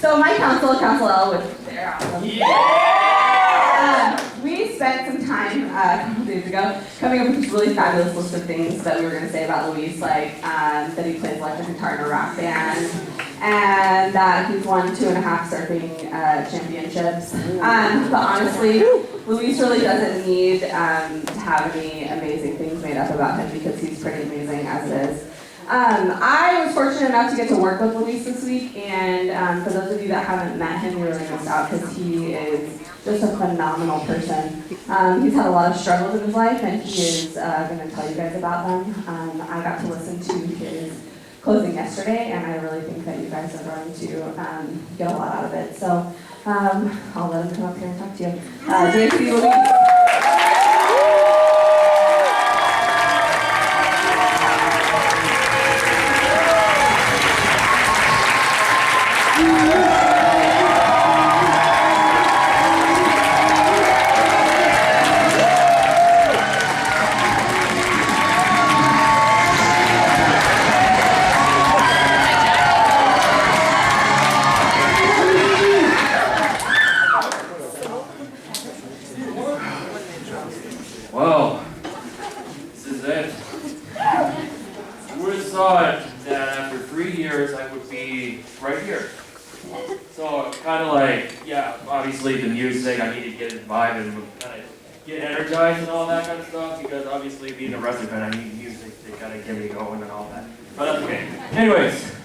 So my council L, which they're awesome. We spent some time a couple days ago coming up with this really fabulous list of things that we were going to say about Luis, like that he plays electric guitar in a rock band, and that he's won 2.5 surfing championships. But honestly, Luis really doesn't need to have any amazing things made up about him because he's pretty amazing as it is. I was fortunate enough to get to work with Luis this week, and for those of you that haven't met him, you're really missed out because he is just a phenomenal person. He's had a lot of struggles in his life, and he is going to tell you guys about them. I got to listen to his closing yesterday, and I really think that you guys are going to get a lot out of it. So I'll let him come up here and talk to you. JC Luis. Well, this is it. Who would have thought that after 3 years I would be right here? So kind of like, yeah, obviously the music, I need to get in the vibe and kind of get energized and all that kind of stuff, because obviously being a wrestling fan, I need music to kind of get me going and all that. But that's okay. Anyways,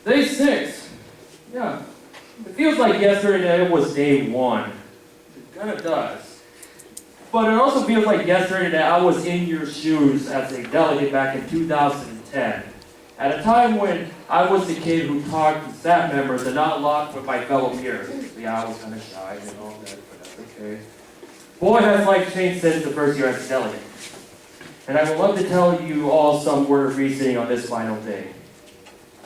day 6. Yeah, it feels like yesterday was day 1. It kind of does. But it also feels like yesterday that I was in your shoes as a delegate back in 2010. At a time when I was the kid who talked to staff members and not locked with my fellow peers. Yeah, I was kind of shy and all that, but that's okay. Boy, has life changed since the first year as a delegate. And I would love to tell you all some word of reasoning on this final day.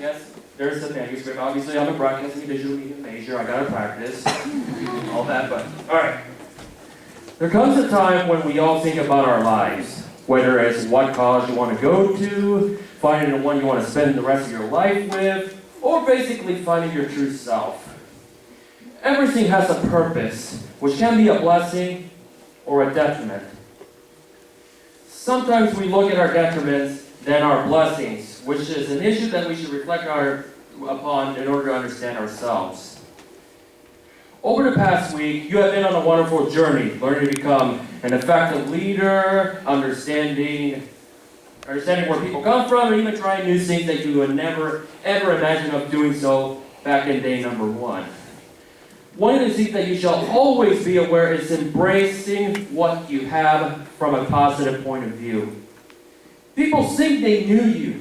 Yes, there's the manuscript. Obviously, I'm a broadcasting and digital media major. I gotta practice. All that, but alright. There comes a time when we all think about our lives, whether it's what college you want to go to, finding the one you want to spend the rest of your life with, or basically finding your true self. Everything has a purpose, which can be a blessing or a detriment. Sometimes we look at our detriments than our blessings, which is an issue that we should reflect upon in order to understand ourselves. Over the past week, you have been on a wonderful journey, learning to become an effective leader, understanding where people come from, and even trying new things that you would never, ever imagine of doing so back in day number 1. One of the things that you shall always be aware is embracing what you have from a positive point of view. People think they knew you,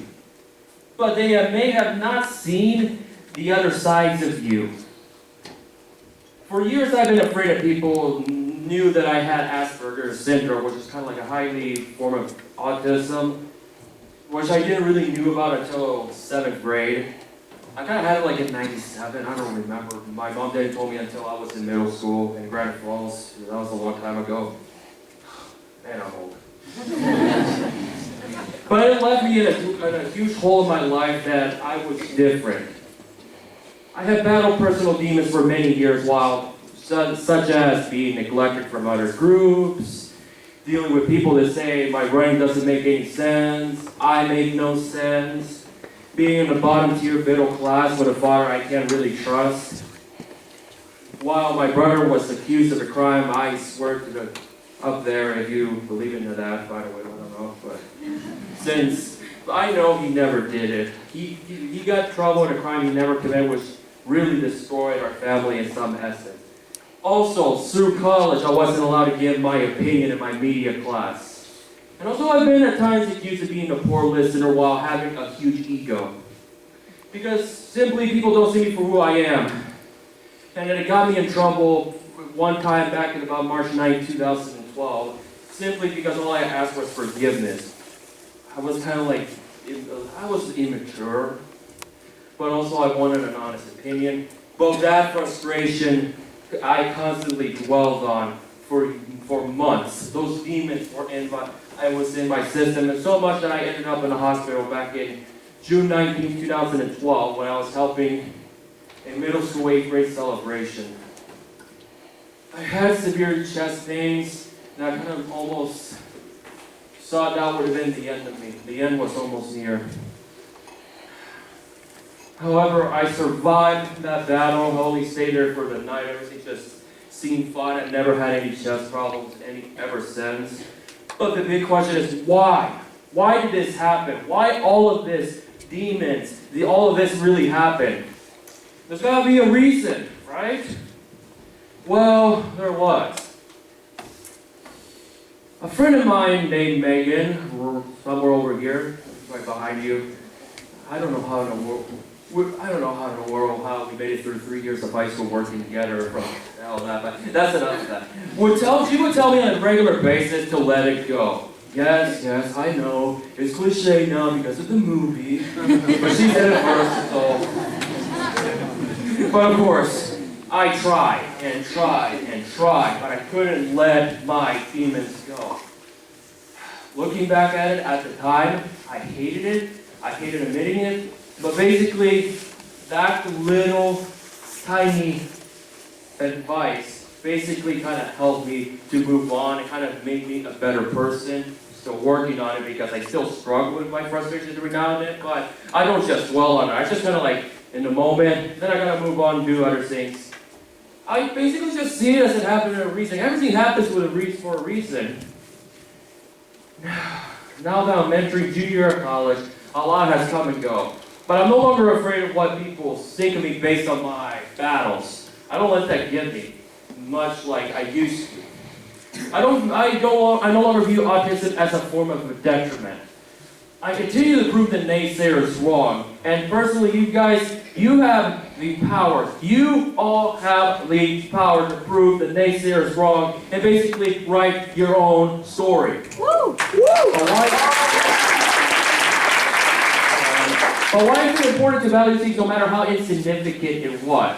but they may have not seen the other sides of you. For years, I've been afraid that people knew that I had Asperger's syndrome, which is kind of like a highly form of autism, which I didn't really knew about until 7th grade. I kind of had it like in 97, I don't remember. My mom didn't told me until I was in middle school in Granite Falls. That was a long time ago. Man, I'm old. But it left me in a huge hole in my life that I was different. I have battled personal demons for many years, such as being neglected from other groups, dealing with people that say my writing doesn't make any sense, I make no sense, being in the bottom tier middle class with a father I can't really trust. While my brother was accused of a crime, I swear to the up there, if you believe in that, by the way, I don't know, but since I know he never did it, he got in trouble in a crime he never committed, which really destroyed our family in some essence. Also, through college, I wasn't allowed to give my opinion in my media class. And also, I've been at times accused of being a poor listener while having a huge ego. Because simply, people don't see me for who I am. And it got me in trouble one time back in about March 9, 2012, simply because all I asked was forgiveness. I was kind of like, I was immature. But also I wanted an honest opinion. But that frustration I constantly dwelled on for months. Those demons were in my, I was in my system, and so much that I ended up in the hospital back in June 19, 2012, when I was helping a middle school 8th grade celebration. I had severe chest pains, and I kind of almost saw that would have been the end of me. The end was almost near. However, I survived that battle. I only stayed there for the night. Everything just seemed fine. I never had any chest problems ever since. But the big question is why? Why did this happen? Why all of this demons? All of this really happened? There's got to be a reason, right? Well, there was. A friend of mine named Megan, somewhere over here, right behind you. I don't know how in the world how we made it through 3 years of high school working together from all that, but that's enough of that. She would tell me on a regular basis to let it go. Yes, I know. It's cliche now because of the movie, but she said it first, so. But of course, I tried and tried and tried, but I couldn't let my demons go. Looking back at it at the time, I hated it. I hated admitting it. But basically, that little tiny advice basically kind of helped me to move on. It kind of made me a better person. Still working on it because I still struggle with my frustrations every now and then, but I don't just dwell on it. I just kind of like, in the moment, then I gotta move on and do other things. I basically just see it as it happened for a reason. Everything happens for a reason. Now that I'm entering junior year of college, a lot has come and go. But I'm no longer afraid of what people think of me based on my battles. I don't let that get me, much like I used to. I no longer view autism as a form of a detriment. I continue to prove the naysayers wrong. And personally, you guys, you have the power. You all have the power to prove the naysayers wrong and basically write your own story. Woo! All right? But why is it important to value things no matter how insignificant it was?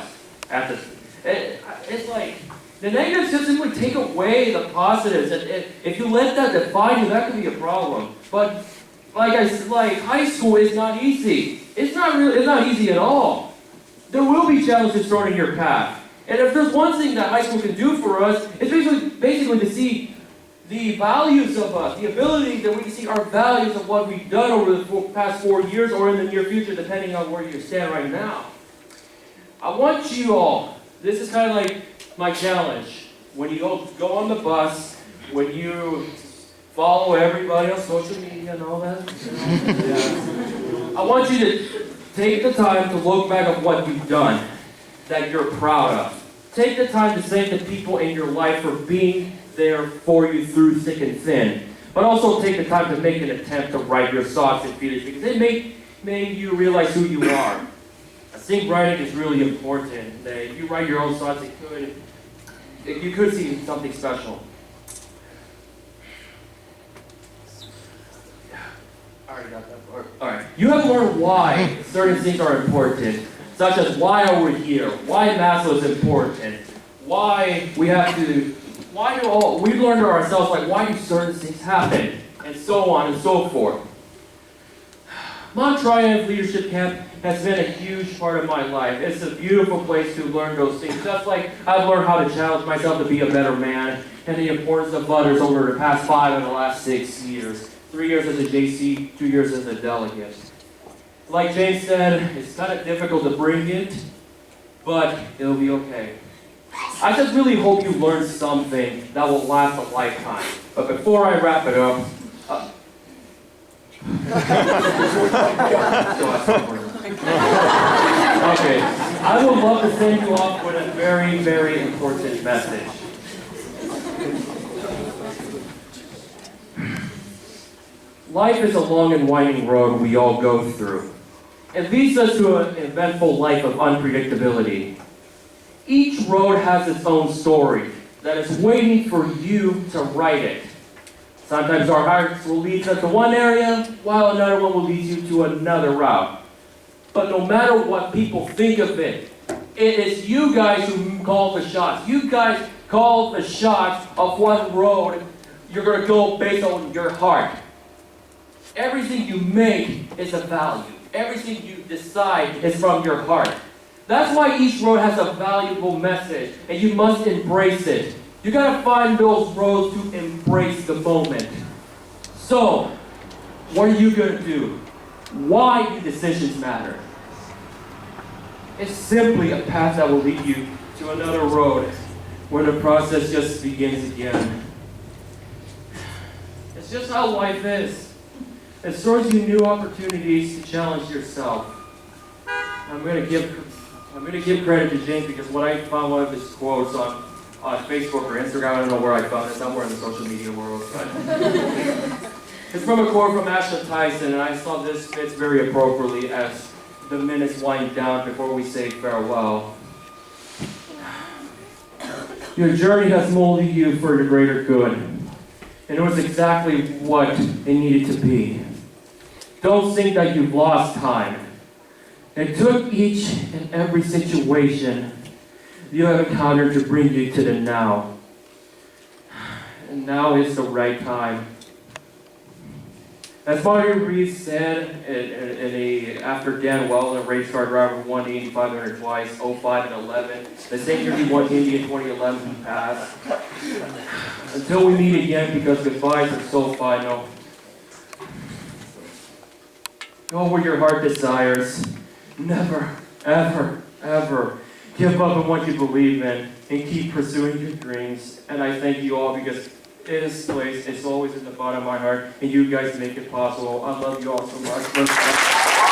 It's like, the negatives just simply take away the positives. And if you let that define you, that could be a problem. But like high school is not easy. It's not easy at all. There will be challenges thrown in your path. And if there's one thing that high school can do for us, it's basically to see the values of us, the ability that we can see our values of what we've done over the past 4 years or in the near future, depending on where you stand right now. I want you all, this is kind of like my challenge. When you go on the bus, when you follow everybody on social media and all that, yeah. I want you to take the time to look back at what you've done that you're proud of. Take the time to thank the people in your life for being there for you through thick and thin. But also take the time to make an attempt to write your thoughts and feelings because they make you realize who you are. I think writing is really important. That if you write your own thoughts, you could see something special. I already got that part. All right. You have learned why certain things are important, such as why are we here, why math is important, why we've learned to ourselves, like why do certain things happen, and so on and so forth. Mount Triumph Leadership Camp has been a huge part of my life. It's a beautiful place to learn those things. Just like I've learned how to challenge myself to be a better man and the importance of others over the past 5 and the last 6 years. 3 years as a JC, 2 years as a delegate. Like James said, it's kind of difficult to bring it, but it'll be okay. I just really hope you learned something that will last a lifetime. But before I wrap it up, okay, I would love to send you off with a very, very important message. Life is a long and winding road we all go through. It leads us to an eventful life of unpredictability. Each road has its own story that is waiting for you to write it. Sometimes our hearts will lead us to one area, while another one will lead you to another route. But no matter what people think of it, it is you guys who call the shots. You guys call the shots of what road you're going to go based on your heart. Everything you make is a value. Everything you decide is from your heart. That's why each road has a valuable message, and you must embrace it. You gotta find those roads to embrace the moment. So, what are you gonna do? Why do decisions matter? It's simply a path that will lead you to another road where the process just begins again. It's just how life is. It throws you new opportunities to challenge yourself. I'm gonna give credit to James because when I found one of his quotes on Facebook or Instagram, I don't know where I found it, somewhere in the social media world. But it's from a quote from Ashley Tyson, and I thought this fits very appropriately as the minutes wind down before we say farewell. Your journey has molded you for the greater good, and it was exactly what it needed to be. Don't think that you've lost time. It took each and every situation you have encountered to bring you to the now. And now is the right time. As Marty Reed said after Dan Wells, a race car driver, won the Indy 500 twice, 05 and 11. The same year he won Indy in 2011, he passed. Until we meet again, because goodbyes are so final. Go where your heart desires. Never, ever, ever give up on what you believe in and keep pursuing your dreams. And I thank you all because this place is always in the bottom of my heart and you guys make it possible. I love you all so much.